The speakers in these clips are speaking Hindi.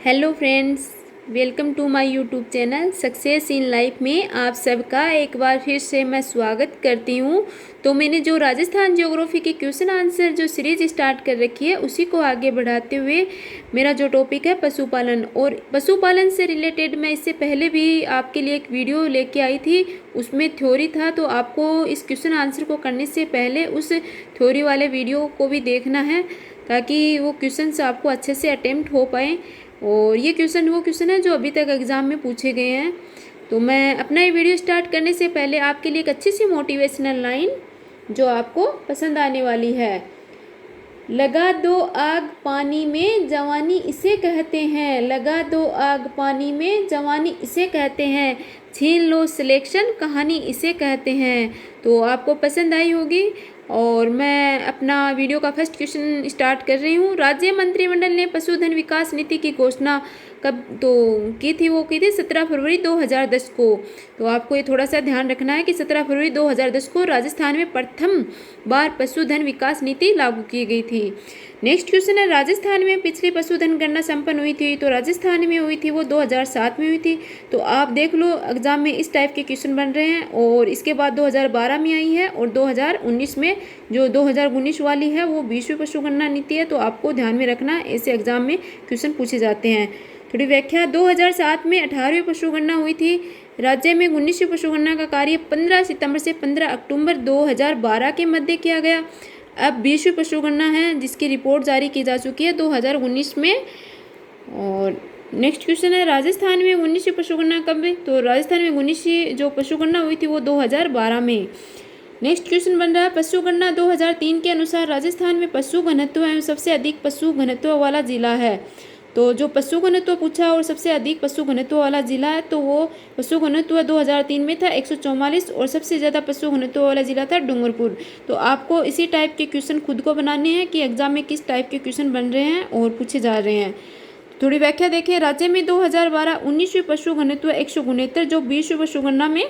Hello friends, welcome to my YouTube channel success in life में आप सबका एक बार फिर से मैं स्वागत करती हूँ। तो मैंने जो राजस्थान ज्योग्राफी के क्वेश्चन आंसर जो सीरीज स्टार्ट कर रखी है उसी को आगे बढ़ाते हुए मेरा जो टॉपिक है पशुपालन, और पशुपालन से रिलेटेड मैं इससे पहले भी आपके लिए एक वीडियो लेके आई थी। उसमें थ्योरी था, तो आपको इस क्वेश्चन आंसर को करने से पहले उस थ्योरी वाले वीडियो को भी देखना है ताकि वो क्वेश्चंस आपको अच्छे से अटेम्प्ट हो पाए। और ये क्वेश्चन वो क्वेश्चन है जो अभी तक एग्ज़ाम में पूछे गए हैं। तो मैं अपना ये वीडियो स्टार्ट करने से पहले आपके लिए एक अच्छी सी मोटिवेशनल लाइन जो आपको पसंद आने वाली है। लगा दो आग पानी में जवानी इसे कहते हैं, लगा दो आग पानी में जवानी इसे कहते हैं, छीन लो सिलेक्शन कहानी इसे कहते हैं। तो आपको पसंद आई होगी और मैं अपना वीडियो का फर्स्ट क्वेश्चन स्टार्ट कर रही हूँ। राज्य मंत्रिमंडल ने पशुधन विकास नीति की घोषणा कब की थी? वो की थी 17 फरवरी 2010 को। तो आपको ये थोड़ा सा ध्यान रखना है कि 17 फरवरी 2010 को राजस्थान में प्रथम बार पशुधन विकास नीति लागू की गई थी। नेक्स्ट क्वेश्चन है, राजस्थान में पिछली पशुधन गणना संपन्न हुई थी? तो राजस्थान में हुई थी वो 2007 में हुई थी। तो आप देख लो एग्जाम में इस टाइप के क्वेश्चन बन रहे हैं। और इसके बाद 2012 में आई है और 2019 में जो 2019 वाली है वो 20वीं पशुगणना नीति है। तो आपको ध्यान में रखना, ऐसे एग्जाम में क्वेश्चन पूछे जाते हैं। थोड़ी व्याख्या, 2007 में 18वीं पशुगणना हुई थी। राज्य में 19वीं पशुगणना का कार्य 15 सितंबर से 15 अक्टूबर 2012 के मध्य किया गया। अब 20वीं पशुगणना है जिसकी रिपोर्ट जारी की जा चुकी है 2019 में। और नेक्स्ट क्वेश्चन है, राजस्थान में 19वीं पशुगणना कब हुई? तो राजस्थान में 19वीं जो पशुगणना हुई थी वो 2012 में। नेक्स्ट क्वेश्चन बन रहा है, पशुगणना 2003 के अनुसार राजस्थान में पशु घनत्व एवं सबसे अधिक पशु घनत्व वाला जिला है। तो जो पशु घनत्व पूछा और सबसे अधिक पशु घनत्व वाला जिला है तो वो पशु घनत्व 2003 में था 144 और सबसे ज़्यादा पशु घनत्व वाला जिला था डूंगरपुर। तो आपको इसी टाइप के क्वेश्चन खुद को बनाने हैं कि एग्जाम में किस टाइप के क्वेश्चन बन रहे हैं और पूछे जा रहे हैं। थोड़ी व्याख्या देखें, राज्य में 2012 19वीं पशु घनत्व 169 जो 20वीं पशुगणना में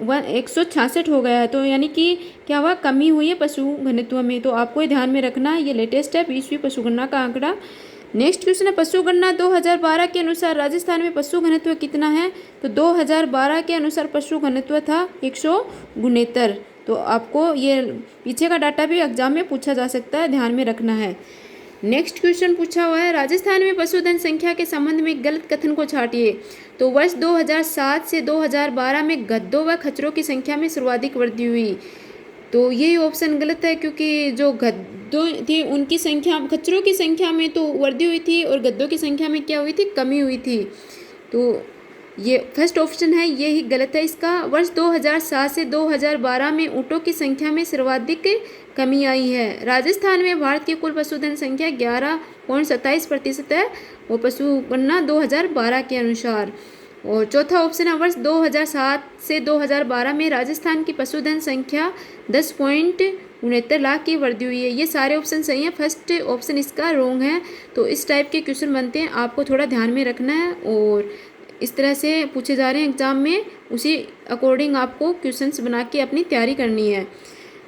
166 हो गया है। तो यानी कि क्या हुआ, कमी हुई है पशु घनत्व में। तो आपको ये ध्यान में रखना है, ये लेटेस्ट है 20वीं पशुगणना का आंकड़ा। नेक्स्ट क्वेश्चन है, पशुगणना 2012 के अनुसार राजस्थान में पशु घनत्व कितना है? तो 2012 के अनुसार पशु घनत्व था 169। तो आपको ये पीछे का डाटा भी एग्जाम में पूछा जा सकता है, ध्यान में रखना है। नेक्स्ट क्वेश्चन पूछा हुआ है, राजस्थान में पशुधन संख्या के संबंध में गलत कथन को छाटिए। तो वर्ष 2007 से 2012 में गद्दों व खच्चरों की संख्या में सर्वाधिक वृद्धि हुई। तो ये ऑप्शन गलत है क्योंकि जो गद्दों थी उनकी संख्या, खच्चरों की संख्या में तो वृद्धि हुई थी और गद्दों की संख्या में क्या हुई थी, कमी हुई थी। तो ये फर्स्ट ऑप्शन है, ये ही गलत है इसका। वर्ष 2007 से 2012 में ऊँटों की संख्या में सर्वाधिक कमी आई है। राजस्थान में भारत की कुल पशुधन संख्या 11.27% है, वो पशुगणना 2012 के अनुसार। और चौथा ऑप्शन है, वर्ष 2007 से 2012 में राजस्थान की पशुधन संख्या 10.69 लाख की वृद्धि हुई है। ये सारे ऑप्शन सही हैं, फर्स्ट ऑप्शन इसका रॉन्ग है। तो इस टाइप के क्वेश्चन बनते हैं, आपको थोड़ा ध्यान में रखना है और इस तरह से पूछे जा रहे हैं एग्जाम में, उसी अकॉर्डिंग आपको क्वेश्चंस बना के अपनी तैयारी करनी है।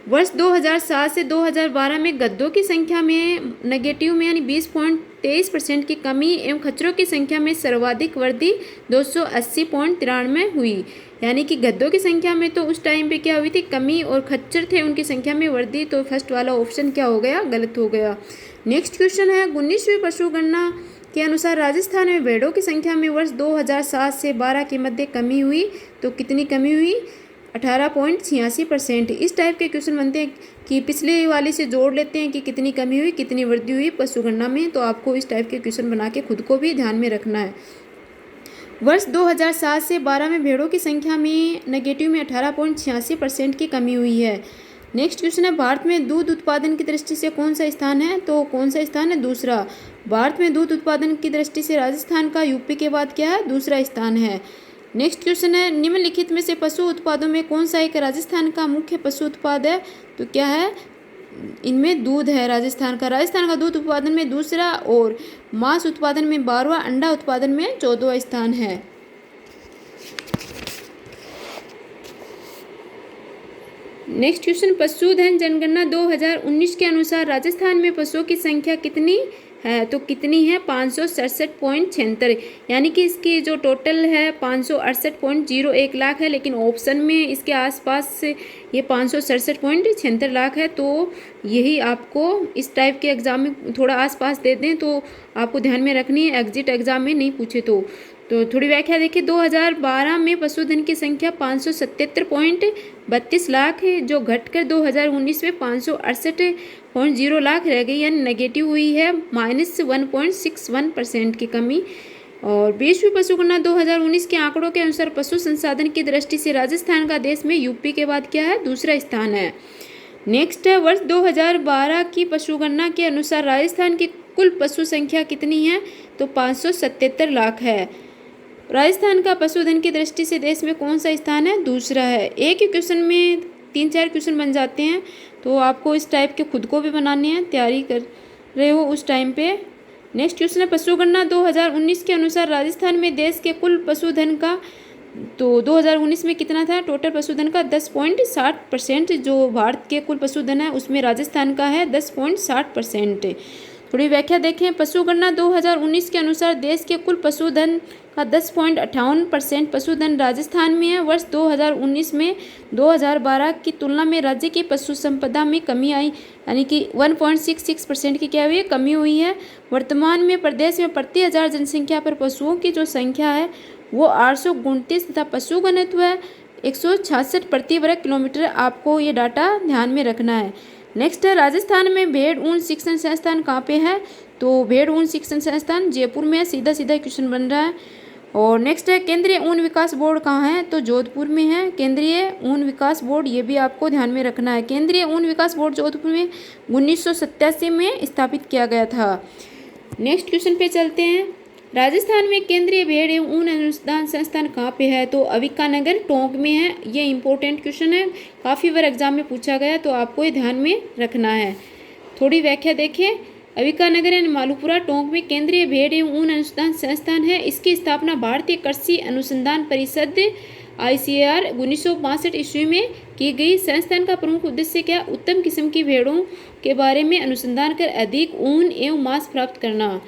वर्ष 2007 से 2012 में गद्दों की संख्या में नेगेटिव में यानी 20.23% की कमी एवं खच्चरों की संख्या में सर्वाधिक वृद्धि 280.93 हुई। यानी कि गद्दों की संख्या में तो उस टाइम पे क्या हुई थी, कमी, और खच्चर थे उनकी संख्या में वृद्धि। तो फर्स्ट वाला ऑप्शन क्या हो गया, गलत हो गया। नेक्स्ट क्वेश्चन है, 19वीं पशुगणना के अनुसार राजस्थान में भेड़ों की संख्या में वर्ष 2007 से 12 के मध्य कमी हुई। तो कितनी कमी हुई, 18.86%। इस टाइप के क्वेश्चन बनते हैं कि पिछले वाले से जोड़ लेते हैं कि कितनी कमी हुई कितनी वृद्धि हुई पशुगणना में। तो आपको इस टाइप के क्वेश्चन बना के खुद को भी ध्यान में रखना है। वर्ष 2007 से 12 में भेड़ों की संख्या में नेगेटिव में 18.86% की कमी हुई है। नेक्स्ट क्वेश्चन है, भारत में दूध उत्पादन की दृष्टि से कौन सा स्थान है? तो कौन सा स्थान है, दूसरा। भारत में दूध उत्पादन की दृष्टि से राजस्थान का यूपी के बाद क्या है, दूसरा स्थान है। नेक्स्ट क्वेश्चन है, निम्नलिखित में से पशु उत्पादों में कौन सा एक राजस्थान का मुख्य पशु उत्पाद है? तो क्या है, इनमें दूध है राजस्थान का दूध उत्पादन में दूसरा और मांस उत्पादन में 12वां, अंडा उत्पादन में 14वां स्थान है। नेक्स्ट क्वेश्चन, पशुधन जनगणना 2019 के अनुसार राजस्थान में पशुओं की संख्या कितनी है तो कितनी है 567.76, यानी कि इसकी जो टोटल है 568.01 लाख है, लेकिन ऑप्शन में इसके आसपास से ये 567.76 लाख है। तो यही आपको इस टाइप के एग्ज़ाम में थोड़ा आसपास दे दें तो आपको ध्यान में रखनी है, एग्जिट एग्ज़ाम में नहीं पूछे तो थोड़ी व्याख्या देखिए। 2012 में पशुधन की संख्या 577.32 लाख है, जो घटकर 2019 में 568.0 लाख रह गई, यानी नेगेटिव हुई है, -1.61% की कमी। और विश्व पशुगणना 2019 के आंकड़ों के अनुसार पशु संसाधन की दृष्टि से राजस्थान का देश में यूपी के बाद क्या है, दूसरा स्थान है। नेक्स्ट है, वर्ष 2012 की पशुगणना के अनुसार राजस्थान की कुल पशु संख्या कितनी है, तो 577 लाख है। राजस्थान का पशुधन की दृष्टि से देश में कौन सा स्थान है, दूसरा है। एक ही क्वेश्चन में 3-4 क्वेश्चन बन जाते हैं, तो आपको इस टाइप के खुद को भी बनाने हैं, तैयारी कर रहे हो उस टाइम पे। नेक्स्ट क्वेश्चन है, पशुगणना 2019 के अनुसार राजस्थान में देश के कुल पशुधन का, तो 2019 में कितना था टोटल पशुधन का, 10.60%। जो भारत के कुल पशुधन है उसमें राजस्थान का है 10.60%। थोड़ी व्याख्या देखें, पशुगणना 2019 के अनुसार देश के कुल पशुधन का 10.58% पशुधन राजस्थान में है। वर्ष 2019 में 2012 की तुलना में राज्य की पशु संपदा में कमी आई, यानी कि 1.66% की क्या हुई है, कमी हुई है। वर्तमान में प्रदेश में प्रति 1000 जनसंख्या पर पशुओं की जो संख्या है वो 829 तथा पशु घनत्व है 166 प्रति वर्ग किलोमीटर। आपको ये डाटा ध्यान में रखना है। नेक्स्ट है, राजस्थान में भेड़ ऊन शिक्षण संस्थान कहाँ पे है, तो भेड़ ऊन शिक्षण संस्थान जयपुर में है, सीधा सीधा क्वेश्चन बन रहा है। और नेक्स्ट है, केंद्रीय ऊन विकास बोर्ड कहाँ है, तो जोधपुर में है केंद्रीय ऊन विकास बोर्ड, ये भी आपको ध्यान में रखना है। केंद्रीय ऊन विकास बोर्ड जोधपुर में 1987 में स्थापित किया गया था। नेक्स्ट क्वेश्चन पे चलते हैं, राजस्थान में केंद्रीय भेड़ एवं ऊन अनुसंधान संस्थान कहाँ पे है, तो अविकानगर टोंक में है। ये इंपॉर्टेंट क्वेश्चन है, काफ़ी बार एग्जाम में पूछा गया, तो आपको ये ध्यान में रखना है। थोड़ी व्याख्या देखें, अविकानगर यानी मालूपुरा टोंक में केंद्रीय भेड़ एवं ऊन अनुसंधान संस्थान है। इसकी स्थापना भारतीय कृषि अनुसंधान परिषद ICAR 1962 ईस्वी में की गई। संस्थान का प्रमुख उद्देश्य क्या, उत्तम किस्म की भेड़ों के बारे में अनुसंधान कर अधिक ऊन एवं मांस प्राप्त करना।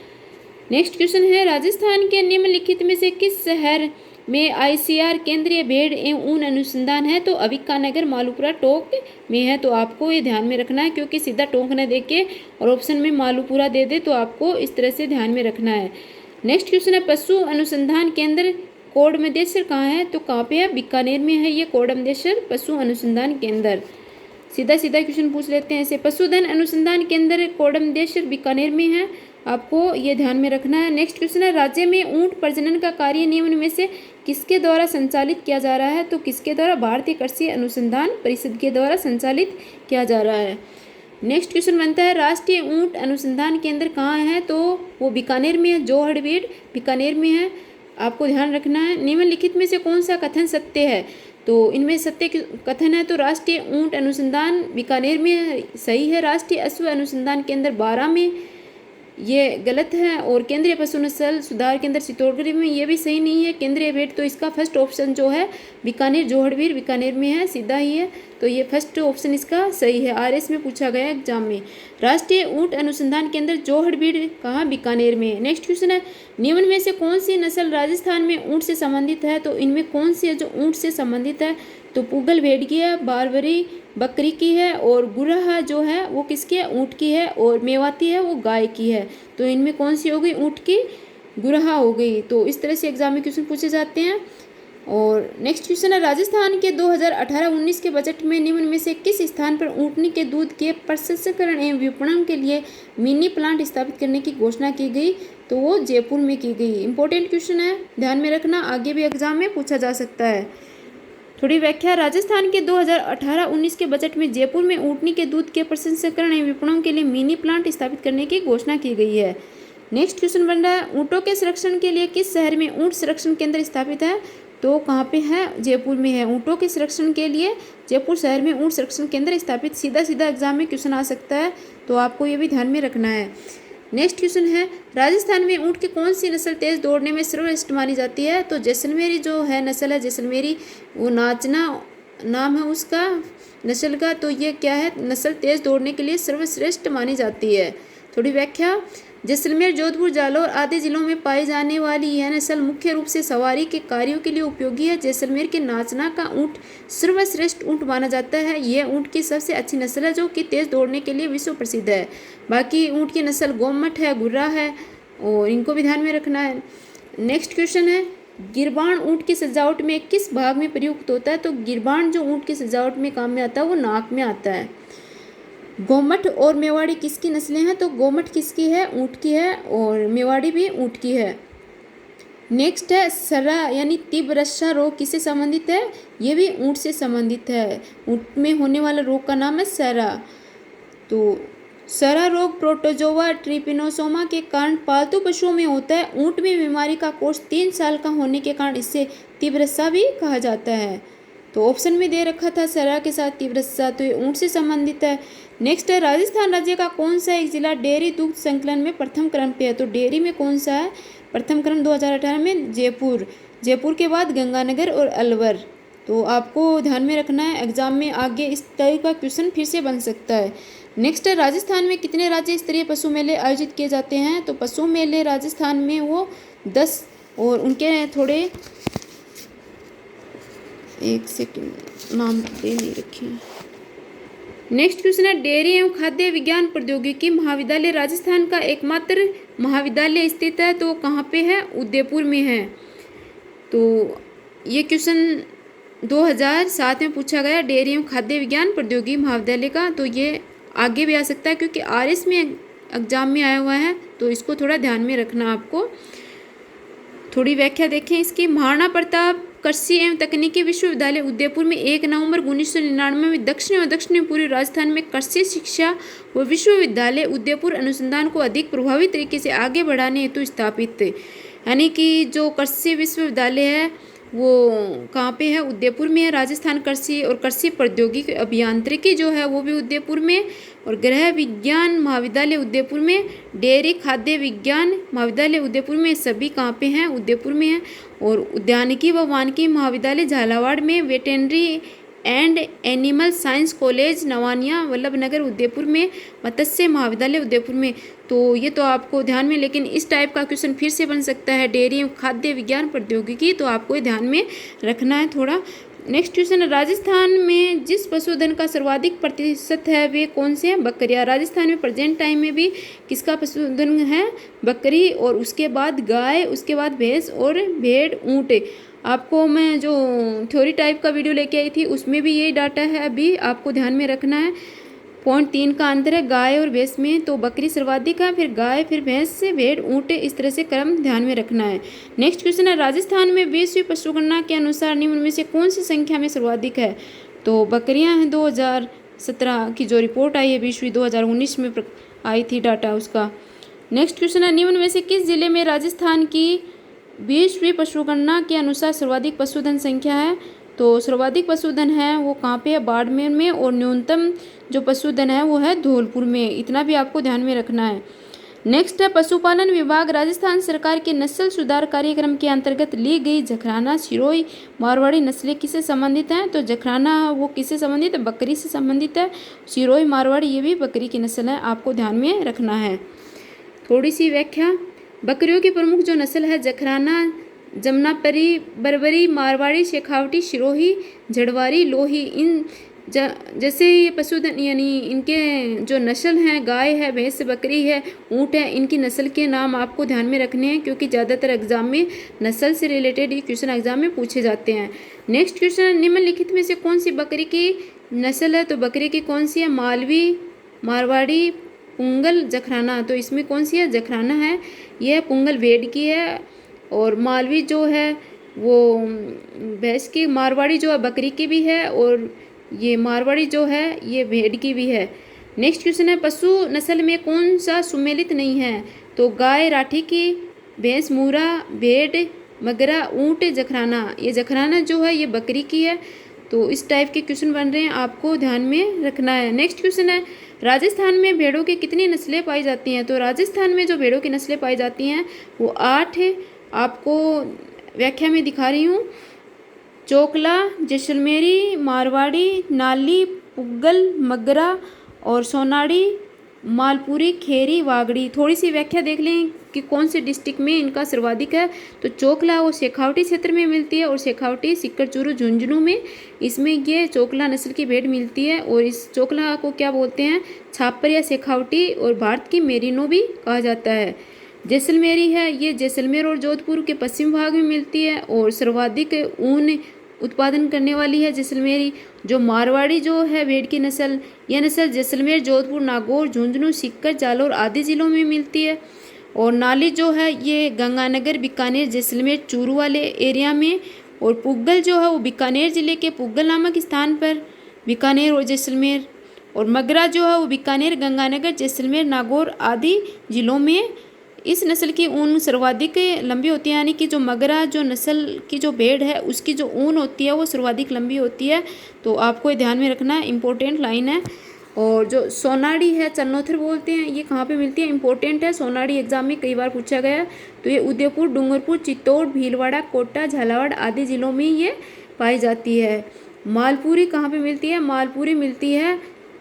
नेक्स्ट क्वेश्चन है, राजस्थान के निम्नलिखित में से किस शहर में ICAR केंद्रीय भेड़ एवं ऊन अनुसंधान है, तो अविकानगर मालूपुरा टोंक में है। तो आपको ये ध्यान में रखना है, क्योंकि सीधा टोंक न दे के और ऑप्शन में मालूपुरा दे दे, तो आपको इस तरह से ध्यान में रखना है। नेक्स्ट क्वेश्चन है, पशु अनुसंधान केंद्र कोडमदेश्वर कहाँ है, तो कहाँ पे है, बीकानेर में है ये कोडमदेश्वर पशु अनुसंधान केंद्र। सीधा सीधा क्वेश्चन पूछ लेते हैं ऐसे, पशुधन अनुसंधान केंद्र कोडमदेश्वर बीकानेर में है, आपको ये ध्यान में रखना है। नेक्स्ट क्वेश्चन है, राज्य में ऊंट प्रजनन का कार्य निम्न में से किसके द्वारा संचालित किया जा रहा है, तो किसके द्वारा, भारतीय कृषि अनुसंधान परिषद के द्वारा संचालित किया जा रहा है। नेक्स्ट क्वेश्चन बनता है, राष्ट्रीय ऊंट अनुसंधान केंद्र कहाँ है, तो वो बीकानेर में है, जोहड़बीड़ बीकानेर में है, आपको ध्यान रखना है। निम्नलिखित में से कौन सा कथन सत्य है, तो इनमें सत्य कथन है, तो राष्ट्रीय ऊंट अनुसंधान बीकानेर में सही है। राष्ट्रीय अश्व अनुसंधान केंद्र 12 में ये गलत है, और केंद्रीय पशु नस्ल सुधार केंद्र चित्तौड़गढ़ में ये भी सही नहीं है। केंद्रीय भेड़, तो इसका फर्स्ट ऑप्शन जो है बीकानेर जोहड़बीड़ बीकानेर में है, सीधा ही है, तो ये फर्स्ट ऑप्शन इसका सही है। RS में पूछा गया एग्जाम में। राष्ट्रीय ऊंट अनुसंधान केंद्र जोहड़बीड़ कहाँ, बीकानेर में। नेक्स्ट क्वेश्चन है, निम्न में से कौन सी नस्ल राजस्थान में ऊंट से संबंधित है, तो इनमें कौन सी है जो ऊंट से संबंधित है, तो पूगल भेड़ की है, बारबरी बकरी की है, और गुरहा जो है वो किसकी है, ऊँट की है, और मेवाती है वो गाय की है। तो इनमें कौन सी हो गई, ऊँट की, गुरहा हो गई। तो इस तरह से एग्जाम में क्वेश्चन पूछे जाते हैं। और नेक्स्ट क्वेश्चन है, राजस्थान के 2018-19 के बजट में निम्न में से किस स्थान पर ऊँटनी के दूध के प्रसंस्करण एवं विपणन के लिए मिनी प्लांट स्थापित करने की घोषणा की गई, तो वो जयपुर में की गई। इंपॉर्टेंट क्वेश्चन है, ध्यान में रखना, आगे भी एग्जाम में पूछा जा सकता है। थोड़ी व्याख्या, राजस्थान के 2018-19 के बजट में जयपुर में ऊँटनी के दूध के प्रसंस्करण एवं विपणन के लिए मिनी प्लांट स्थापित करने की घोषणा की गई है। नेक्स्ट क्वेश्चन बन रहा है, ऊँटों के संरक्षण के लिए किस शहर में ऊँट संरक्षण केंद्र स्थापित है, तो कहाँ पे है, जयपुर में है। ऊँटों के संरक्षण के लिए जयपुर शहर में ऊँट संरक्षण केंद्र स्थापित, सीधा सीधा एग्जाम में क्वेश्चन आ सकता है, तो आपको ये भी ध्यान में रखना है। नेक्स्ट क्वेश्चन है, राजस्थान में ऊँट की कौन सी नस्ल तेज दौड़ने में सर्वश्रेष्ठ मानी जाती है, तो जैसलमेरी जो है नस्ल है, जैसलमेरी वो नाचना नाम है उसका नस्ल का, तो ये क्या है, नस्ल तेज दौड़ने के लिए सर्वश्रेष्ठ मानी जाती है। थोड़ी व्याख्या, जैसलमेर, जोधपुर, जालौर आदि जिलों में पाई जाने वाली यह नस्ल मुख्य रूप से सवारी के कार्यों के लिए उपयोगी है। जैसलमेर के नाचना का ऊँट सर्वश्रेष्ठ ऊँट माना जाता है। यह ऊँट की सबसे अच्छी नस्ल है जो कि तेज दौड़ने के लिए विश्व प्रसिद्ध है। बाकी ऊँट की नस्ल गोमट है, गुर्रा है और इनको भी ध्यान में रखना है। नेक्स्ट क्वेश्चन है, गिरबान ऊँट की सजावट में किस भाग में प्रयुक्त होता है? तो गिरबान जो ऊँट की सजावट में काम में आता है वो नाक में आता है। गोमट और मेवाड़ी किसकी नस्लें हैं? तो गोमट किसकी है? ऊँट की है और मेवाड़ी भी ऊँट की है। नेक्स्ट है, सर्रा यानी तीव्रस्सा रोग किससे संबंधित है? ये भी ऊँट से संबंधित है। ऊँट में होने वाला रोग का नाम है सर्रा। तो सर्रा रोग प्रोटोजोआ ट्रिपिनोसोमा के कारण पालतू पशुओं में होता है। ऊँट में बीमारी का कोर्स 3 साल का होने के कारण इसे तीव्रस्सा भी कहा जाता है। तो ऑप्शन में दे रखा था सर्रा के साथ तीव्रस्सा, तो ये ऊँट से संबंधित है। नेक्स्ट है, राजस्थान राज्य का कौन सा एक जिला डेयरी दुग्ध संकलन में प्रथम क्रम पे है? तो डेयरी में कौन सा है? प्रथम क्रम 2018 में जयपुर। जयपुर के बाद गंगानगर और अलवर। तो आपको ध्यान में रखना है, एग्जाम में आगे इस तरह का क्वेश्चन फिर से बन सकता है। नेक्स्ट है, राजस्थान में कितने राज्य स्तरीय पशु मेले आयोजित किए जाते हैं? तो पशु मेले राजस्थान में वो 10 और उनके थोड़े एक सेकंड नाम दे नहीं रखे। नेक्स्ट क्वेश्चन है, डेयरी एवं खाद्य विज्ञान प्रौद्योगिकी महाविद्यालय राजस्थान का एकमात्र महाविद्यालय स्थित है। तो कहाँ पे है? उदयपुर में है। तो ये क्वेश्चन 2007 में पूछा गया, डेयरी एवं खाद्य विज्ञान प्रौद्योगिकी महाविद्यालय का। तो ये आगे भी आ सकता है क्योंकि RS में एग्जाम में आया हुआ है, तो इसको थोड़ा ध्यान में रखना। आपको थोड़ी व्याख्या देखें इसकी। महाराणा प्रताप कृषि एवं तकनीकी विश्वविद्यालय उदयपुर में 1 नवंबर 1999 में दक्षिण और दक्षिण पूर्वी राजस्थान में कृषि शिक्षा व विश्वविद्यालय उदयपुर अनुसंधान को अधिक प्रभावी तरीके से आगे बढ़ाने हेतु स्थापित। यानी कि जो कृषि विश्वविद्यालय है वो कहाँ पे है? उदयपुर में है। राजस्थान कृषि और कृषि प्रौद्योगिकी अभियांत्रिकी जो है वो भी उदयपुर में, और गृह विज्ञान महाविद्यालय उदयपुर में, डेयरी खाद्य विज्ञान महाविद्यालय उदयपुर में, सभी कहाँ पे हैं? उदयपुर में है। और उद्यानिकी व वानिकी महाविद्यालय झालावाड़ में, veterinary and animal science college Nawania Vallabhnagar Udaipur में, मत्स्य महाविद्यालय उदयपुर में। तो ये तो आपको ध्यान में, लेकिन इस टाइप का क्वेश्चन फिर से बन सकता है, डेयरी खाद्य विज्ञान प्रौद्योगिकी, तो आपको ये ध्यान में रखना है थोड़ा। नेक्स्ट क्वेश्चन, राजस्थान में जिस पशुधन का सर्वाधिक प्रतिशत है वे कौन से हैं? बकरियां। राजस्थान में प्रेजेंट टाइम में भी किसका पशुधन है? बकरी, और उसके बाद गाय, उसके बाद भैंस और भेड़, ऊँट। आपको मैं जो थ्योरी टाइप का वीडियो लेके आई थी उसमें भी यही डाटा है, अभी आपको ध्यान में रखना है। पॉइंट 3 का अंतर है गाय और भैंस में, तो बकरी सर्वाधिक है, फिर गाय, फिर भैंस, भेड़, ऊँट, इस तरह से क्रम ध्यान में रखना है। नेक्स्ट क्वेश्चन है, राजस्थान में वैश्विक पशुगणना के अनुसार निम्न में से कौन सी संख्या में सर्वाधिक है? तो बकरियां हैं। 2017 की जो रिपोर्ट आई है 20वीं 2019 में आई थी डाटा उसका। नेक्स्ट क्वेश्चन है, निम्न में से किस जिले में राजस्थान की 20वीं पशुगणना के अनुसार सर्वाधिक पशुधन संख्या है? तो सर्वाधिक पशुधन है वो कहाँ पे है? बाड़मेर में, और न्यूनतम जो पशुधन है वो है धौलपुर में। इतना भी आपको ध्यान में रखना है। नेक्स्ट है, पशुपालन विभाग राजस्थान सरकार के नस्ल सुधार कार्यक्रम के अंतर्गत ली गई जखराना, सिरोही, मारवाड़ी नस्लें किससे संबंधित हैं? तो जखराना वो किससे संबंधित है? बकरी से संबंधित है। सिरोही, मारवाड़ी ये भी बकरी की नस्ल है, आपको ध्यान में रखना है। थोड़ी सी व्याख्या, बकरियों की प्रमुख जो नस्ल है जखराना, जमनापरी, बरबरी, मारवाड़ी, शेखावटी, सिरोही, झड़वारी, लोही। इन जैसे ये पशुधन यानी इनके जो नस्ल हैं, गाय है, भैंस, बकरी है, ऊँट है, इनकी नस्ल के नाम आपको ध्यान में रखने हैं क्योंकि ज़्यादातर एग्जाम में नस्ल से रिलेटेड ये क्वेश्चन एग्जाम में पूछे जाते हैं। नेक्स्ट क्वेश्चन, निम्नलिखित में से कौन सी बकरी की नस्ल है? तो बकरी की कौन सी है? मालवी, मारवाड़ी, पुंगल, जखराना। तो इसमें कौन सी है? जखराना है। यह पुंगल भेड़ की है, और मालवी जो है वो भैंस की, मारवाड़ी जो है बकरी की भी है, और ये मारवाड़ी जो है ये भेड़ की भी है। नेक्स्ट क्वेश्चन है, पशु नस्ल में कौन सा सुमेलित नहीं है? तो गाय राठी की, भैंस मूरा, भेड़ मगरा, ऊँट जखराना। ये जखराना जो है ये बकरी की है। तो इस टाइप के क्वेश्चन बन रहे हैं, आपको ध्यान में रखना है। नेक्स्ट क्वेश्चन है, राजस्थान में भेड़ों की कितनी नस्लें पाई जाती हैं? तो राजस्थान में जो भेड़ों की नस्लें पाई जाती हैं वो 8 है। आपको व्याख्या में दिखा रही हूँ। चोकला, जैसलमेरी, मारवाड़ी, नाली, पुग्गल, मगरा और सोनाड़ी, मालपुरी, खेरी, वागड़ी। थोड़ी सी व्याख्या देख लें कि कौन से डिस्ट्रिक्ट में इनका सर्वाधिक है। तो चोकला वो शेखावटी क्षेत्र में मिलती है और शेखावटी, सिक्कर चूरू, झुंझुनू में इसमें ये चोकला नस्ल की भेड़ मिलती है। और इस चोकला को क्या बोलते हैं, छापर या शेखावटी, और भारत की मेरिनो भी कहा जाता है। जैसलमेरी है, ये जैसलमेर और जोधपुर के पश्चिम भाग में मिलती है और सर्वाधिक ऊन उत्पादन करने वाली है जैसलमेरी। जो मारवाड़ी जो है भेड़ की नस्ल, यह नस्ल जैसलमेर, जोधपुर, नागौर, झुंझुनू, सीकर, जालौर आदि जिलों में मिलती है। और नाली जो है ये गंगानगर, बीकानेर, जैसलमेर, चूरू वाले एरिया में। और पुग्गल जो है वो बीकानेर जिले के पुग्गल नामक स्थान पर, बीकानेर और जैसलमेर। और मगरा जो है वो बीकानेर, गंगानगर, जैसलमेर, नागौर आदि जिलों में। इस नस्ल की ऊन सर्वाधिक लंबी होती है, यानी कि जो मगरा जो नस्ल की जो भेड़ है उसकी जो ऊन होती है वो सर्वाधिक लंबी होती है। तो आपको ये ध्यान में रखना है, इंपॉर्टेंट लाइन है। और जो सोनाड़ी है, चन्नौथर बोलते हैं, ये कहाँ पे मिलती है, इंपॉर्टेंट है, सोनाड़ी एग्जाम में कई बार पूछा गया। तो ये उदयपुर, डूंगरपुर, चित्तौड़, भीलवाड़ा, कोटा, झालावाड़ आदि जिलों में ये पाई जाती है। मालपुरी कहाँ पे मिलती है, मालपुरी मिलती है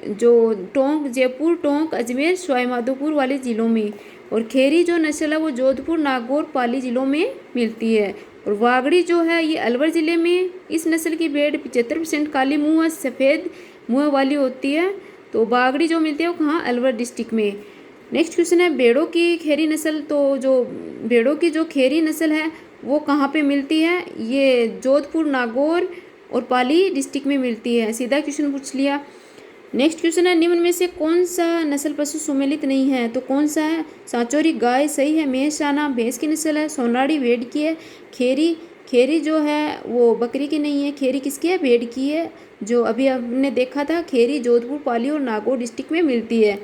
जो टोंक, जयपुर, टोंक, अजमेर, सवाईमाधोपुर वाले जिलों में। और खेरी जो नस्ल है वो जोधपुर, नागौर, पाली जिलों में मिलती है। और वागड़ी जो है ये अलवर जिले में। इस नस्ल की भेड़ 75% काली मुँह व सफ़ेद मुँह वाली होती है। तो वागड़ी जो मिलती है वो कहाँ, अलवर डिस्ट्रिक्ट में। नेक्स्ट क्वेश्चन है भेड़ों की खेरी नस्ल। तो जो भेड़ों की जो खेरी नस्ल है वो कहाँ पे मिलती है, ये जोधपुर, नागौर और पाली डिस्ट्रिक्ट में मिलती है। सीधा क्वेश्चन पूछ लिया। नेक्स्ट क्वेश्चन है निम्न में से कौन सा नस्ल पशु सुमेलित नहीं है। तो कौन सा है, सांचौरी गाय सही है, मेहसाना भैंस की नस्ल है, सोनाड़ी भेड़ की है, खेरी, खेरी जो है वो बकरी की नहीं है, खेरी किसकी है, भेड़ की है। जो अभी हमने देखा था खेरी जोधपुर, पाली और नागौर डिस्ट्रिक्ट में मिलती है।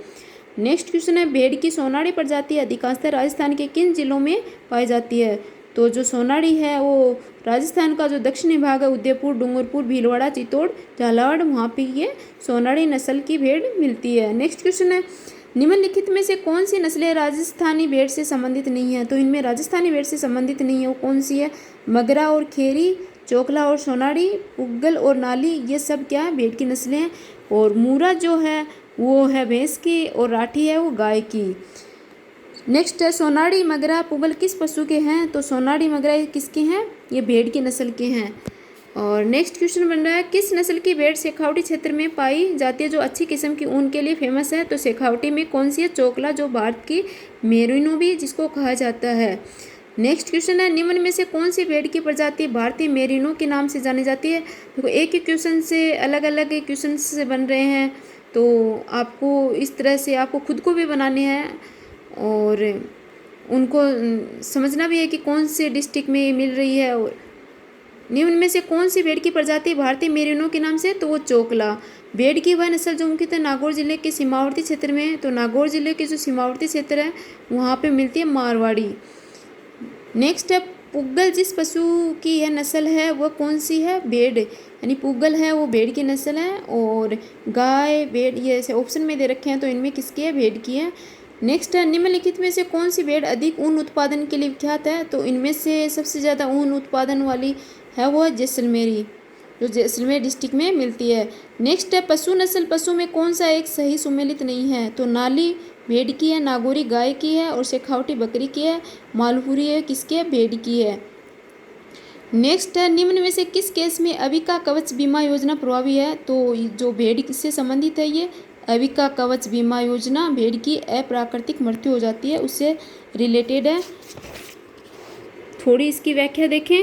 नेक्स्ट क्वेश्चन है भेड़ की सोनाड़ी प्रजाति अधिकांशतः राजस्थान के किन जिलों में पाई जाती है। तो जो सोनाड़ी है वो राजस्थान का जो दक्षिणी भाग है, उदयपुर, डूंगरपुर, भीलवाड़ा, चित्तौड़, झालावाड़, वहाँ पे ये सोनाड़ी नस्ल की भेड़ मिलती है। नेक्स्ट क्वेश्चन है निम्नलिखित में से कौन सी नस्लें राजस्थानी भेड़ से संबंधित नहीं है। तो इनमें राजस्थानी भेड़ से संबंधित नहीं है वो कौन सी है, मगरा और खेरी, चोकला और सोनाड़ी, पुग्गल और नाली, ये सब क्या है, भेड़ की नस्लें हैं। और मूरा जो है वो है भैंस की और राठी है वो गाय की। नेक्स्ट है सोनाड़ी, मगरा, पुग्गल किस पशु के हैं। तो सोनाड़ी, मगरा किसके हैं, ये भेड़ की नस्ल के हैं। और नेक्स्ट क्वेश्चन बन रहा है किस नस्ल की भेड़ शेखावटी क्षेत्र में पाई जाती है जो अच्छी किस्म की ऊन के लिए फेमस है। तो शेखावटी में कौन सी है, चोकला, जो भारत की मेरिनो भी जिसको कहा जाता है। नेक्स्ट क्वेश्चन है निम्न में से कौन सी भेड़ की प्रजाति भारतीय मेरिनो के नाम से जानी जाती है। देखो एक ही क्वेश्चन से अलग अलग क्वेश्चन से बन रहे हैं, तो आपको इस तरह से आपको खुद को भी बनाने हैं और उनको समझना भी है कि कौन से डिस्ट्रिक्ट में मिल रही है। और निम्न में से कौन सी भेड़ की प्रजाति भारतीय मेरिनो के नाम से, तो वो चोकला। भेड़ की वह नस्ल जो मुख्यतः नागौर जिले के सीमावर्ती क्षेत्र में है। तो नागौर जिले के जो सीमावर्ती क्षेत्र है वहाँ पे मिलती है मारवाड़ी। नेक्स्ट है पुग्गल, जिस पशु की यह नस्ल है वह कौन सी है, भेड़, यानी पुग्गल है वो भेड़ की नस्ल है। और गाय, भेड़ ये ऐसे ऑप्शन में दे रखे हैं, तो इनमें किसकी है, भेड़ की है। नेक्स्ट है निम्नलिखित में से कौन सी भेड़ अधिक ऊन उत्पादन के लिए विख्यात है। तो इनमें से सबसे ज़्यादा ऊन उत्पादन वाली है वो जैसलमेरी, जो जैसलमेर डिस्ट्रिक्ट में मिलती है। नेक्स्ट है पशु नस्ल, पशु में कौन सा एक सही सुमेलित नहीं है। तो नाली भेड़ की है, नागौरी गाय की है और शेखावटी बकरी की है, मालपुरी है किसकी है, भेड़ की है। नेक्स्ट है निम्न में से किस केस में अविका कवच बीमा योजना प्रभावी है। तो जो भेड़ से संबंधित है ये अविका कवच बीमा योजना, भेड़ की अप्राकृतिक मृत्यु हो जाती है उससे रिलेटेड है। थोड़ी इसकी व्याख्या देखें।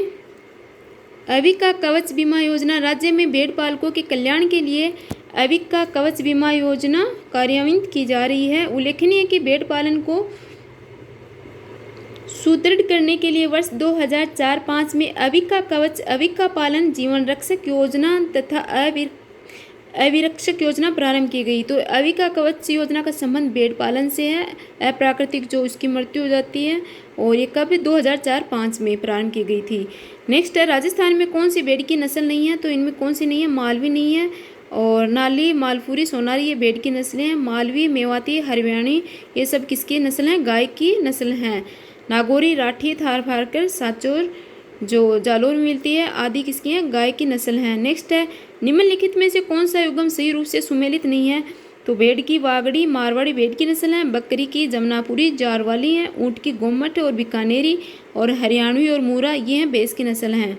अविका कवच बीमा योजना राज्य में भेड़ पालकों के कल्याण के लिए अविका कवच बीमा योजना कार्यान्वित की जा रही है। उल्लेखनीय है कि भेड़ पालन को सुदृढ़ करने के लिए वर्ष 2004-05 में अविका कवच, अविका पालन जीवन रक्षक योजना तथा अविरक्षक योजना प्रारंभ की गई। तो अविका कवच योजना का संबंध भेड़ पालन से है, अप्राकृतिक जो उसकी मृत्यु हो जाती है। और ये कब 2004-05 में प्रारंभ की गई थी। नेक्स्ट है राजस्थान में कौन सी भेड़ की नस्ल नहीं है। तो इनमें कौन सी नहीं है, मालवी नहीं है और नाली, मालपुरी, सोनारी ये भेड़ की नस्लें हैं। मालवी, मेवाती, हरियाणी ये सब किसकी नस्ल हैं, गाय की नस्ल हैं। नागौरी, राठी, थारपारकर, सांचौर जो जालौर में मिलती है आदि किसकी हैं, गाय की नस्ल हैं। नेक्स्ट है निम्नलिखित में से कौन सा युग्म सही रूप से सुमेलित नहीं है। तो भेड़ की वागड़ी मारवाड़ी भेड़ की नस्ल है, बकरी की जमनापुरी जारवाली है, ऊँट की गोमट और बीकानेरी और हरियाणवी और मूरा ये हैं भैंस की नस्ल हैं।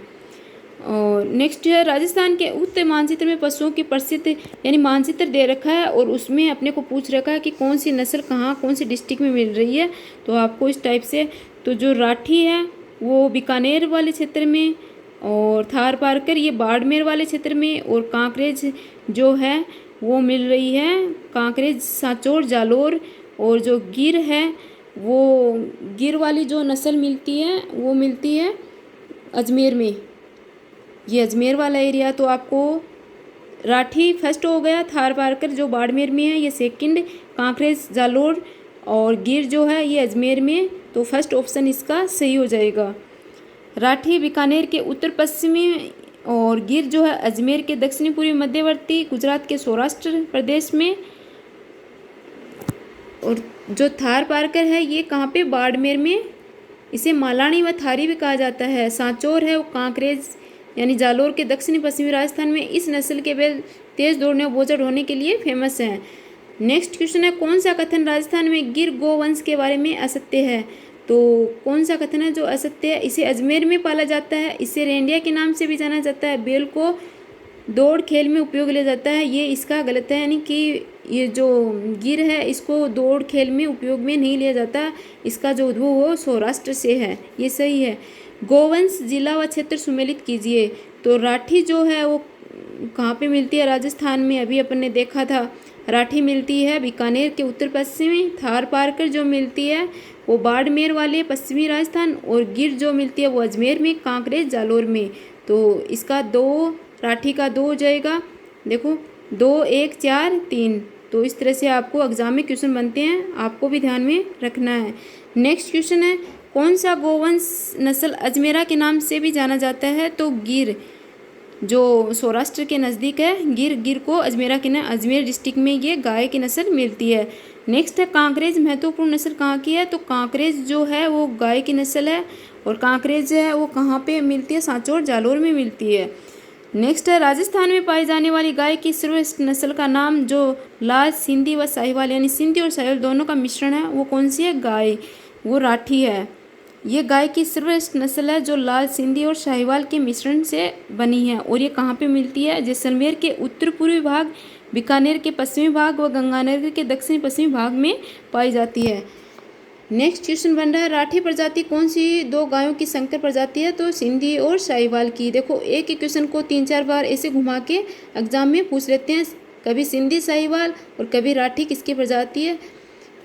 और नेक्स्ट है राजस्थान के उत्तर मानचित्र में पशुओं की प्रसिद्ध यानी मानचित्र दे रखा है और उसमें अपने को पूछ रखा है कि कौन सी नस्ल कहाँ कौन सी डिस्ट्रिक्ट में मिल रही है। तो आपको इस टाइप से तो जो राठी है वो बीकानेर वाले क्षेत्र में, और थार पारकर ये बाड़मेर वाले क्षेत्र में, और कांकरेज जो है वो मिल रही है कांकरेज सांचौर जालोर, और जो गिर है वो गिर वाली जो नस्ल मिलती है वो मिलती है अजमेर में, ये अजमेर वाला एरिया। तो आपको राठी फर्स्ट हो गया, थार पारकर जो बाड़मेर में है ये सेकंड, कांकरेज जालोर और गिर जो है ये अजमेर में। तो फर्स्ट ऑप्शन इसका सही हो जाएगा। राठी बीकानेर के उत्तर पश्चिमी और गिर जो है अजमेर के दक्षिणी पूर्वी मध्यवर्ती गुजरात के सौराष्ट्र प्रदेश में, और जो थार पारकर है ये कहाँ पे बाड़मेर में, इसे मालानी व थारी भी कहा जाता है। सांचौर है वो कांकरेज यानी जालोर के दक्षिणी पश्चिमी राजस्थान में। इस नस्ल के बैल तेज दौड़ने और बोझल होने के लिए फेमस हैं। नेक्स्ट क्वेश्चन है कौन सा कथन राजस्थान में गिर गोवंश के बारे में असत्य है। तो कौन सा कथन है जो असत्य है, इसे अजमेर में पाला जाता है, इसे रेंडिया के नाम से भी जाना जाता है, बैल को दौड़ खेल में उपयोग लिया जाता है, ये इसका गलत है, यानी कि ये जो गिर है इसको दौड़ खेल में उपयोग में नहीं लिया जाता, इसका जो उद्भव हो सौराष्ट्र से है, ये सही है। गोवंश जिला व क्षेत्र सुमेलित कीजिए। तो राठी जो है वो कहाँ पे मिलती है, राजस्थान में, अभी अपन ने देखा था। राठी मिलती है बीकानेर के उत्तर पश्चिमी, थार पारकर जो मिलती है वो बाड़मेर वाले पश्चिमी राजस्थान, और गिर जो मिलती है वो अजमेर में, कांकरेज जालोर में। तो इसका दो राठी का दो हो जाएगा। देखो 2 1 4 3। तो इस तरह से आपको एग्जाम में क्वेश्चन बनते हैं, आपको भी ध्यान में रखना है। नेक्स्ट क्वेश्चन है कौन सा गोवंश नस्ल अजमेरा के नाम से भी जाना जाता है। तो गिर जो सौराष्ट्र के नज़दीक है, गिर को अजमेरा के नाम, अजमेर डिस्ट्रिक्ट में ये गाय की नस्ल मिलती है। नेक्स्ट है कांकरेज महत्वपूर्ण नस्ल कहाँ की है। तो कांकरेज जो है वो गाय की नस्ल है, और कांकरेज है वो कहाँ पे मिलती है, सांचौर जालोर में मिलती है। नेक्स्ट है राजस्थान में पाई जाने वाली गाय की सर्वश्रेष्ठ नस्ल का नाम, जो लाल सिंधी व साहिवाल यानी सिंधी और साहिवाल दोनों का मिश्रण है, वो कौन सी है, गाय, वो राठी है। ये गाय की सर्वश्रेष्ठ नस्ल है जो लाल सिंधी और साहिवाल के मिश्रण से बनी है, और ये कहाँ पे मिलती है, जैसलमेर के उत्तर पूर्वी भाग, बीकानेर के पश्चिमी भाग व गंगानगर के दक्षिणी पश्चिमी भाग में पाई जाती है। नेक्स्ट क्वेश्चन बन रहा है राठी प्रजाति कौन सी दो गायों की संकर प्रजाति है। तो सिंधी और साहिवाल की। देखो एक ही क्वेश्चन को 3-4 बार ऐसे घुमा के एग्जाम में पूछ लेते हैं, कभी सिंधी साहिवाल और कभी राठी किसकी प्रजाति है।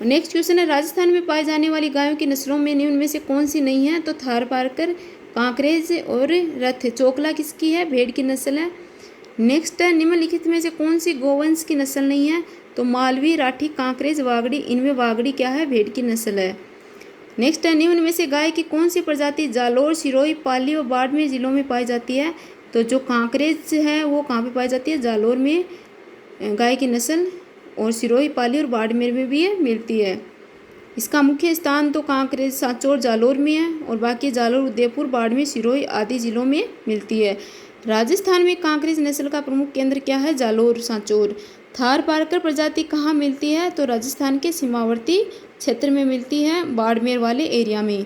नेक्स्ट क्वेश्चन है राजस्थान में पाई जाने वाली गायों की नस्लों में निम्न में से कौन सी नहीं है। तो थार पारकर, कांकरेज और रथ। चोकला किसकी है, भेड़ की नस्ल है। नेक्स्ट है निम्नलिखित में से कौन सी गोवंश की नस्ल नहीं है। तो मालवी, राठी, कांकरेज, वागड़ी, इनमें वागड़ी क्या है, भेड़ की नस्ल है। नेक्स्ट है निम्न में से गाय की कौन सी प्रजाति जालोर, सिरोही, पाली और बाड़मेर जिलों में पाई जाती है। तो जो कांकरेज है वो कहाँ पे पाई जाती है, जालोर में गाय की नस्ल, और सिरोही, पाली और बाड़मेर में भी ये मिलती है। इसका मुख्य स्थान तो कांकरेज, सांचौर, जालोर में है, और बाकी जालोर, उदयपुर, बाड़मेर, सिरोही आदि जिलों में मिलती है। राजस्थान में कांकरेज नस्ल का प्रमुख केंद्र क्या है, जालोर, सांचौर। थार पारकर प्रजाति कहाँ मिलती है। तो राजस्थान के सीमावर्ती क्षेत्र में मिलती है, बाड़मेर वाले एरिया में।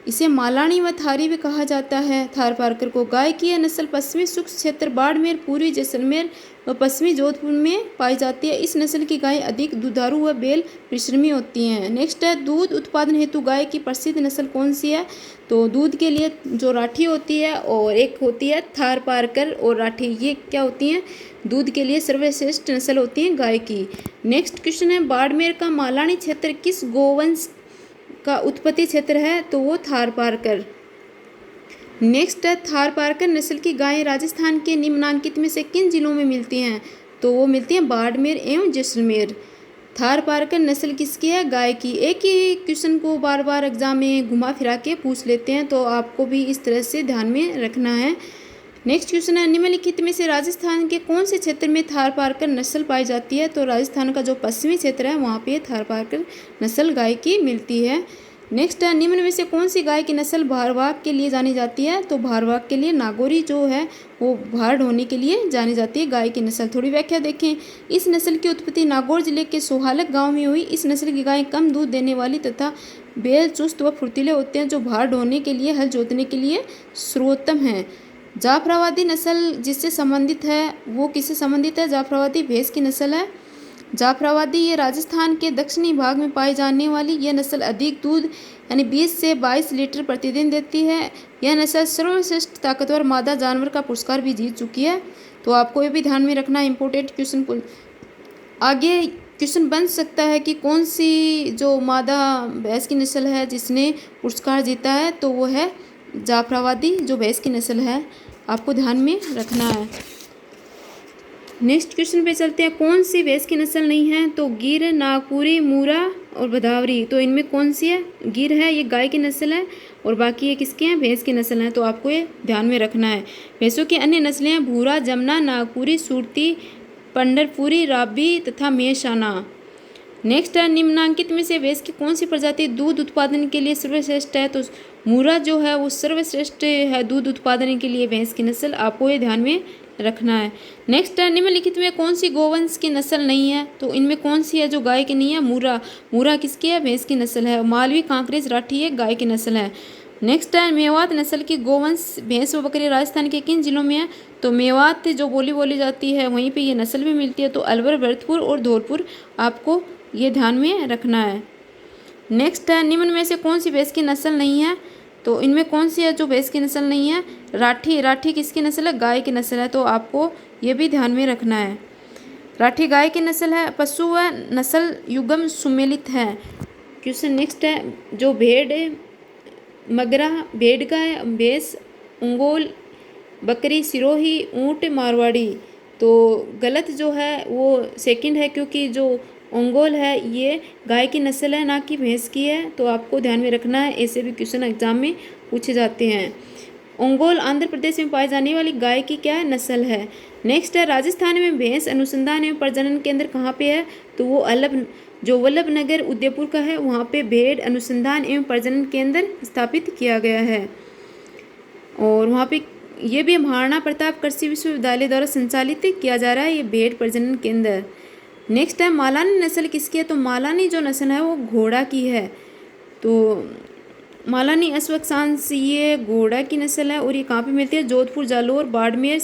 इसे मालानी व थारी भी कहा जाता है। थार पारकर को गाय की यह नस्ल पश्चिमी शुष्क क्षेत्र बाड़मेर, पूर्वी जैसलमेर व पश्चिमी जोधपुर में पाई जाती है। इस नस्ल की गाय अधिक दुधारू व बैल परिश्रमी होती हैं। नेक्स्ट है दूध उत्पादन हेतु गाय की प्रसिद्ध नस्ल कौन सी है। तो दूध के लिए जो राठी होती है और एक होती है थार पारकर और राठी, ये क्या होती हैं, दूध के लिए सर्वश्रेष्ठ नस्ल होती है गाय की। नेक्स्ट क्वेश्चन है बाड़मेर का मालानी क्षेत्र किस गोवंश का उत्पत्ति क्षेत्र है। तो वो थार पारकर। नेक्स्ट है थार पारकर नस्ल की गायें राजस्थान के निम्नांकित में से किन जिलों में मिलती हैं। तो वो मिलती हैं बाड़मेर एवं जैसलमेर। थार पारकर नस्ल किसकी है, गाय की। एक ही क्वेश्चन को बार बार एग्जाम में घुमा फिरा के पूछ लेते हैं, तो आपको भी इस तरह से ध्यान में रखना है। नेक्स्ट क्वेश्चन है निम्नलिखित में से राजस्थान के कौन से क्षेत्र में थार पारकर नस्ल पाई जाती है। तो राजस्थान का जो पश्चिमी क्षेत्र है वहाँ पे थार पारकर नस्ल गाय की मिलती है। नेक्स्ट है, निम्न में से कौन सी गाय की नस्ल भारवाहक के लिए जानी जाती है? तो भारवाहक के लिए नागौरी जो है वो भार ढोने के लिए जानी जाती है गाय की नस्ल। थोड़ी व्याख्या देखें। इस नस्ल की उत्पत्ति नागौर जिले के सोहालक गांव में हुई। इस नस्ल की गायें कम दूध देने वाली तथा बैल चुस्त व फुर्तीले होते हैं, जो भार ढोने के लिए, हल जोतने के लिए सर्वोत्तम हैं। जाफराबादी नस्ल जिससे संबंधित है वो किससे संबंधित है? जाफराबादी भैंस की नस्ल है। जाफराबादी ये राजस्थान के दक्षिणी भाग में पाई जाने वाली यह नस्ल अधिक दूध यानी 20 से 22 लीटर प्रतिदिन देती है। यह नस्ल सर्वश्रेष्ठ ताकतवर मादा जानवर का पुरस्कार भी जीत चुकी है। तो आपको ये भी ध्यान में रखना, इंपॉर्टेंट क्वेश्चन को आगे क्वेश्चन बन सकता है कि कौन सी जो मादा भैंस की नस्ल है जिसने पुरस्कार जीता है, तो वो है जाफराबादी जो भैंस की नस्ल है, आपको ध्यान में रखना है। नेक्स्ट क्वेश्चन पे चलते हैं। कौन सी भैंस की नस्ल नहीं है? तो गिर, नागपुरी, मूरा और भदावरी। तो इनमें कौन सी है? गिर है, ये गाय की नस्ल है, और बाकी ये किसके हैं? भैंस की नस्ल है। तो आपको ये ध्यान में रखना है। भैंसों की अन्य नस्लें हैं भूरा, जमुना, नागपुरी, सूरती, पंढरपुरी, राबी तथा मेहसाना। नेक्स्ट है, निम्नांकित में से भैंस की कौन सी प्रजाति दूध उत्पादन के लिए सर्वश्रेष्ठ है? तो मूरा जो है वो सर्वश्रेष्ठ है दूध उत्पादन के लिए भैंस की नस्ल, आपको ये ध्यान में रखना है। नेक्स्ट है, निम्नलिखित में कौन सी गोवंश की नस्ल नहीं है? तो इनमें कौन सी है जो गाय की नहीं है? मूरा। मूरा किसकी है? भैंस की नस्ल है। मालवी, कांकरेज, राठी ये गाय की नस्ल है। नेक्स्ट है, मेवात नस्ल की गोवंश भैंस व बकरी राजस्थान के किन जिलों में है? तो मेवात जो बोली जाती है वहीं पे ये नस्ल भी मिलती है। तो अलवर, भरतपुर और धौलपुर, आपको ये ध्यान में रखना है। नेक्स्ट है, निम्न में से कौन सी भैंस की नस्ल नहीं है? तो इनमें कौन सी है जो भैंस की नस्ल नहीं है? राठी। राठी किसकी नस्ल है? गाय की नस्ल है। तो आपको ये भी ध्यान में रखना है। राठी गाय की नस्ल है। पशु व नस्ल युग्म सुमेलित है। क्वेश्चन नेक्स्ट है, जो भेड़ मगरा भेड़ का है, भैंस उंगोल, बकरी सिरोही, ऊँट मारवाड़ी। तो गलत जो है वो सेकंड है, क्योंकि जो ओंगोल है ये गाय की नस्ल है, ना कि भैंस की है। तो आपको ध्यान में रखना है, ऐसे भी क्वेश्चन एग्जाम में पूछे जाते हैं। ओंगोल आंध्र प्रदेश में पाई जाने वाली गाय की क्या नस्ल है? नेक्स्ट है, राजस्थान में भैंस अनुसंधान एवं प्रजनन केंद्र कहाँ पे है? तो वो जो वल्लभ नगर उदयपुर का है, वहाँ पे भेड़ अनुसंधान एवं प्रजनन केंद्र स्थापित किया गया है। और वहाँ पे ये भी महाराणा प्रताप कृषि विश्वविद्यालय द्वारा संचालित किया जा रहा है ये भेड़ प्रजनन केंद्र। नेक्स्ट है, मालानी नस्ल किसकी है? तो मालानी जो नस्ल है वो घोड़ा की है। तो मालानी अश्वक्षांश ये घोड़ा की नस्ल है, और ये कहाँ पे मिलती है? जोधपुर, जालौर, बाड़मेर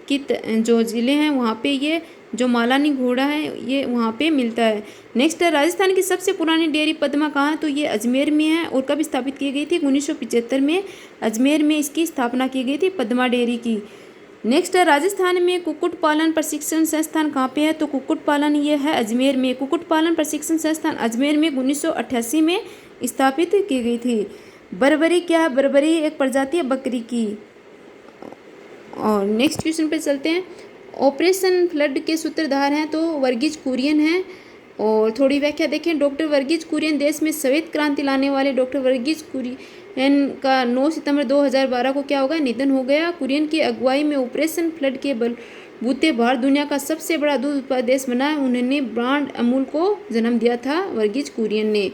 की जो ज़िले हैं वहाँ पे ये जो मालानी घोड़ा है ये वहाँ पे मिलता है। नेक्स्ट है, राजस्थान की सबसे पुरानी डेयरी पद्मा कहाँ है? तो ये अजमेर में है। और कब स्थापित की गई थी? 1975 में अजमेर में इसकी स्थापना की गई थी पद्मा डेयरी की। नेक्स्ट है, राजस्थान में कुक्कुट पालन प्रशिक्षण संस्थान कहाँ पे है? तो कुक्कुट पालन ये है अजमेर में। कुक्कुट पालन प्रशिक्षण संस्थान अजमेर में 1988 में स्थापित की गई थी। बर्बरी क्या है? बर्बरी एक प्रजाति है बकरी की। और नेक्स्ट क्वेश्चन पे चलते हैं। ऑपरेशन फ्लड के सूत्रधार हैं तो वर्गीज कुरियन हैं। और थोड़ी व्याख्या देखें। डॉक्टर वर्गीज कुरियन देश में श्वेत क्रांति लाने वाले डॉक्टर वर्गीज कुरियन का 9 सितंबर 2012 को क्या होगा? निधन हो गया। कुरियन की अगुवाई में ऑपरेशन फ्लड के बलबूते भारत दुनिया का सबसे बड़ा दूध उत्पादक देश बना है। उन्होंने ब्रांड अमूल को जन्म दिया था वर्गीज कुरियन ने।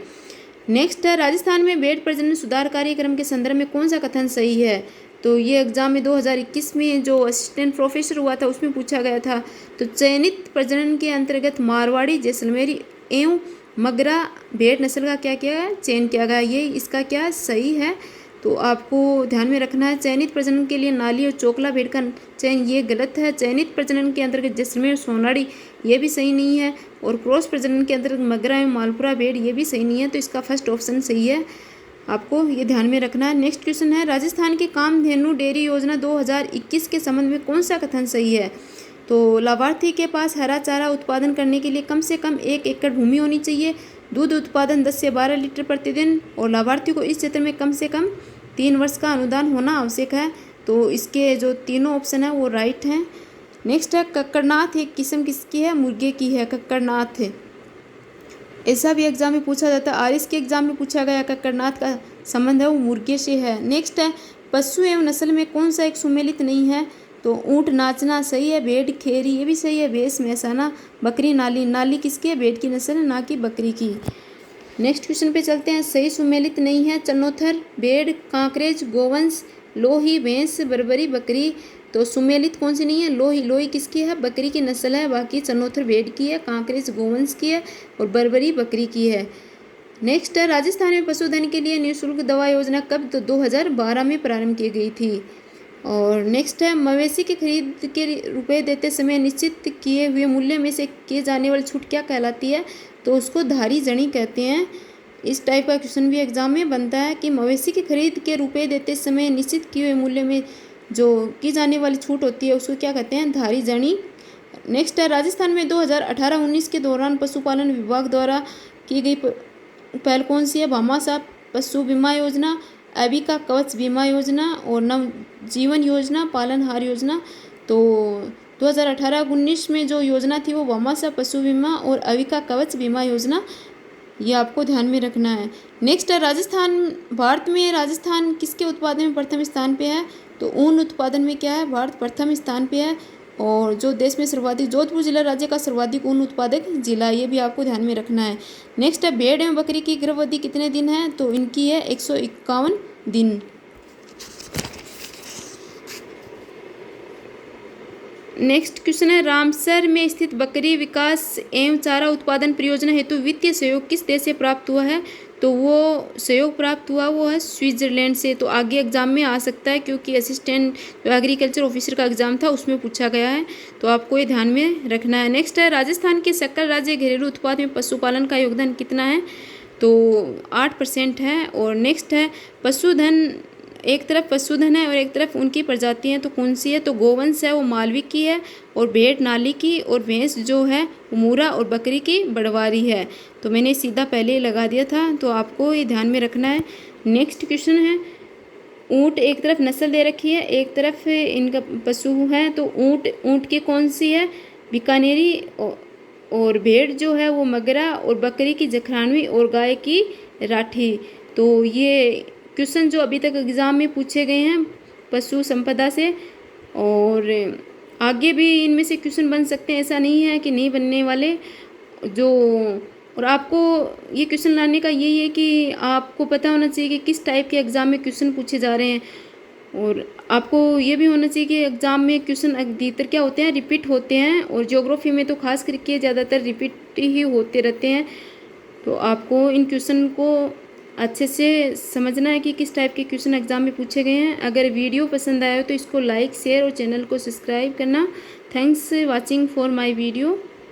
नेक्स्ट है, राजस्थान में भेड़ प्रजनन सुधार कार्यक्रम के संदर्भ में कौन सा कथन सही है? तो ये एग्जाम में 2021 में जो असिस्टेंट प्रोफेसर हुआ था उसमें पूछा गया था। तो चयनित प्रजनन के अंतर्गत मारवाड़ी, जैसलमेरी एवं मगरा भेड़ नस्ल का क्या किया चयन किया गया, ये इसका क्या सही है? तो आपको ध्यान में रखना है। चयनित प्रजनन के लिए नाली और चोकला भेड़ का चयन ये गलत है। चयनित प्रजनन के अंतर्गत जैसलमेर, सोनाड़ी ये भी सही नहीं है। और क्रॉस प्रजनन के अंतर्गत मगरा एवं मालपुरा भेड़ ये भी सही नहीं है। तो इसका फर्स्ट ऑप्शन सही है, आपको ये ध्यान में रखना है। नेक्स्ट क्वेश्चन है, राजस्थान की कामधेनु डेयरी योजना 2021 के संबंध में कौन सा कथन सही है? तो लाभार्थी के पास हरा चारा उत्पादन करने के लिए कम से कम 1 एकड़ भूमि होनी चाहिए। दूध उत्पादन 10 से 12 लीटर प्रतिदिन, और लाभार्थी को इस क्षेत्र में कम से कम 3 वर्ष का अनुदान होना आवश्यक है। तो इसके जो तीनों ऑप्शन है वो राइट हैं। नेक्स्ट है, कक्कड़नाथ एक किस्म किसकी है? मुर्गे की है कक्कड़नाथ है। ऐसा भी एग्जाम में पूछा जाता है। आरिस के एग्जाम में पूछा गया कक्कड़नाथ का संबंध है वो मुर्गे से है। नेक्स्ट है, पशु एवं नस्ल में कौन सा एक सुमेलित नहीं है? तो ऊँट नाचना सही है, भेड़ खेरी ये भी सही है, भैंस मेहसाना, बकरी नाली। नाली किसकी है? भेड़ की नस्ल है, ना कि बकरी की। नेक्स्ट क्वेश्चन पे चलते हैं। सही सुमेलित नहीं है। चनोथर, भेड़, कांकरेज, गोवंश, लोही, भैंस, बर्बरी, बकरी। तो सुमेलित कौन सी नहीं है? लोही। लोही किसकी है? बकरी की नस्ल है। बाकी चनोथर भेड़ की है, कांकरेज गोवंश की है और बर्बरी बकरी की है। नेक्स्ट है, राजस्थान में पशुधन के लिए निःशुल्क दवा योजना कब? तो 2012 में प्रारंभ की गई थी। और नेक्स्ट है, मवेशी की खरीद के रुपए देते समय निश्चित किए हुए मूल्य में से किए जाने वाली छूट क्या कहलाती है? तो उसको धारी जणी कहते हैं। इस टाइप का क्वेश्चन भी एग्जाम में बनता है कि मवेशी की खरीद के रुपए देते समय निश्चित किए हुए मूल्य में जो की जाने वाली छूट होती है उसको क्या कहते हैं? धारी जणी। नेक्स्ट है, राजस्थान में 2018-19 के दौरान पशुपालन विभाग द्वारा की गई पहल कौन सी है? भामाशाह पशु बीमा योजना, अबिका कवच बीमा योजना और नव जीवन योजना, पालनहार योजना। तो 2018-19 में जो योजना थी वो भामाशाह पशु बीमा और अबिका कवच बीमा योजना, ये आपको ध्यान में रखना है। नेक्स्ट है, राजस्थान, भारत में राजस्थान किसके उत्पादन में प्रथम स्थान पे है? तो ऊन उत्पादन में क्या है? भारत प्रथम स्थान पे है। और जो देश में सर्वाधिक, जोधपुर जिला राज्य का सर्वाधिक ऊन उत्पादक जिला, ये भी आपको ध्यान में रखना है। नेक्स्ट है, भेड़ एवं बकरी की गर्भवती कितने दिन है? तो इनकी है 151 दिन। नेक्स्ट क्वेश्चन है, रामसर में स्थित बकरी विकास एवं चारा उत्पादन परियोजना हेतु वित्तीय सहयोग किस देश से प्राप्त हुआ है? तो वो सहयोग प्राप्त हुआ वो है स्विट्जरलैंड से। तो आगे एग्जाम में आ सकता है क्योंकि असिस्टेंट जो एग्रीकल्चर ऑफिसर का एग्जाम था उसमें पूछा गया है, तो आपको ये ध्यान में रखना है। नेक्स्ट है, राजस्थान के सकल राज्य घरेलू उत्पाद में पशुपालन का योगदान कितना है? तो 8% है। और नेक्स्ट है, पशुधन, एक तरफ पशुधन है और एक तरफ उनकी प्रजाति है, तो कौन सी है? तो गोवंश है वो मालवी की है और भेड़ नाली की और भैंस जो है वो मूरा और बकरी की बड़वारी है। तो मैंने सीधा पहले ही लगा दिया था, तो आपको ये ध्यान में रखना है। नेक्स्ट क्वेश्चन है, ऊँट, एक तरफ नस्ल दे रखी है एक तरफ इनका पशु है, तो ऊँट की कौन सी है? बीकानेरी और भेड़ जो है वो मगरा और बकरी की जखरानवी और गाय की राठी। तो ये क्वेश्चन जो अभी तक एग्ज़ाम में पूछे गए हैं पशु संपदा से, और आगे भी इनमें से क्वेश्चन बन सकते हैं, ऐसा नहीं है कि नहीं बनने वाले। जो और आपको ये क्वेश्चन लाने का यही है कि आपको पता होना चाहिए कि किस टाइप के एग्ज़ाम में क्वेश्चन पूछे जा रहे हैं, और आपको ये भी होना चाहिए कि एग्ज़ाम में क्वेश्चन अधिकतर क्या होते हैं? रिपीट होते हैं, और ज्योग्राफी में तो खास करके ज़्यादातर रिपीट ही होते रहते हैं। तो आपको इन क्वेश्चन को अच्छे से समझना है कि किस टाइप के क्वेश्चन एग्जाम में पूछे गए हैं। अगर वीडियो पसंद आया हो तो इसको लाइक, शेयर और चैनल को सब्सक्राइब करना। Thanks watching for my video.